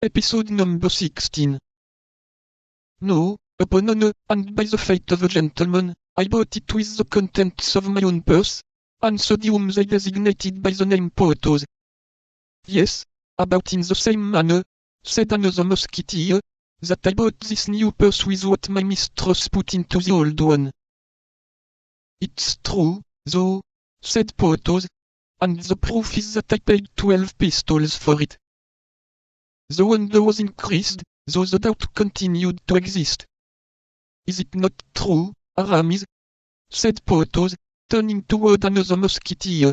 Episode number 16. No, upon honor, and by the fate of a gentleman, I bought it with the contents of my own purse, and sodium they designated by the name Porthos. Yes, about in the same manner, said another musketeer, that I bought this new purse with what my mistress put into the old one. It's true, though, said Porthos, and the proof is that I paid 12 pistoles for it. The wonder was increased, though the doubt continued to exist. Is it not true, Aramis? Said Porthos, turning toward another musketeer.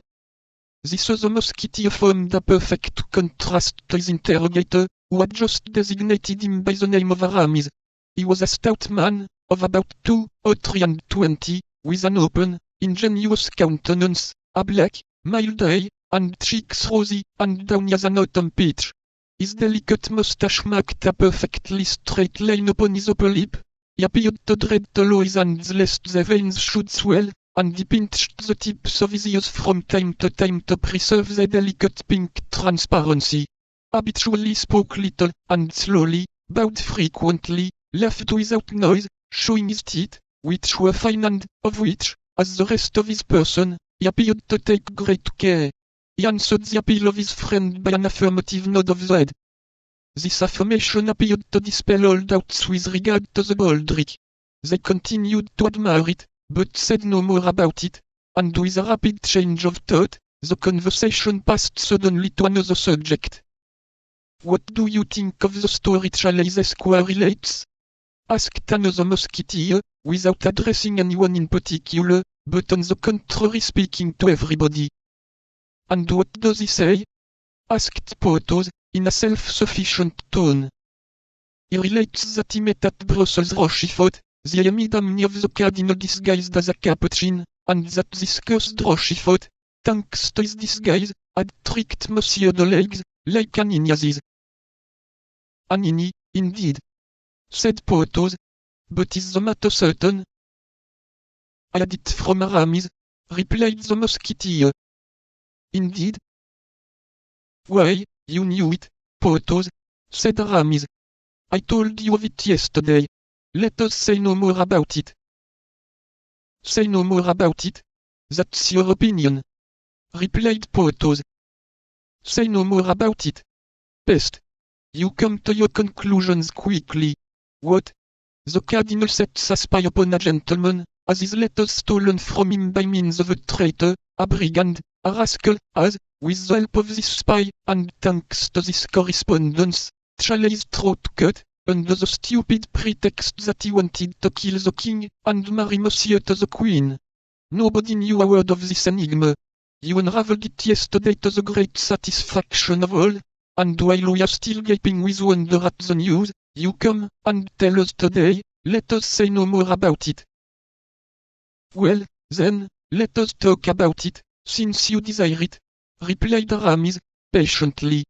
This other musketeer formed a perfect contrast to his interrogator, who had just designated him by the name of Aramis. He was a stout man, of about 2 or 23, with an open, ingenuous countenance, a black, mild eye, and cheeks rosy and downy as an autumn peach. His delicate moustache marked a perfectly straight line upon his upper lip. He appeared to dread to lower his hands lest the veins should swell, and he pinched the tips of his ears from time to time to preserve their delicate pink transparency. Habitually spoke little and slowly, bowed frequently, laughed without noise, showing his teeth, which were fine and, of which, as the rest of his person, he appeared to take great care. He answered the appeal of his friend by an affirmative nod of the head. This affirmation appeared to dispel all doubts with regard to the baldric. They continued to admire it, but said no more about it, and with a rapid change of thought, the conversation passed suddenly to another subject. "What do you think of the story Chalais Esquire relates?" asked another musketeer, without addressing anyone in particular, but on the contrary speaking to everybody. "And what does he say?" asked Porthos, in a self-sufficient tone. "He relates that he met at Brussels Rochefort, the ami d'ami of the cardinal disguised as a capuchin, and that this cursed Rochefort, thanks to his disguise, had tricked Monsieur de Legs, like an Ignazis." "An Igny, indeed," said Porthos. "But is the matter certain?" "I had it from Aramis," replied the musketeer. "Indeed?" "Why, you knew it, Porthos," said Aramis. "I told you of it yesterday. Let us say no more about it." "Say no more about it? That's your opinion," replied Porthos. "Say no more about it. Peste! You come to your conclusions quickly. What? The cardinal sets a spy upon a gentleman, has his letters stolen from him by means of a traitor, a brigand, a rascal, has, with the help of this spy, and thanks to this correspondence, Chalais' throat cut, under the stupid pretext that he wanted to kill the king, and marry Monsieur to the queen. Nobody knew a word of this enigma. You unraveled it yesterday to the great satisfaction of all, and while we are still gaping with wonder at the news, you come and tell us today. Let us say no more about it." "Well, then, let us talk about it, since you desire it," replied Aramis, patiently.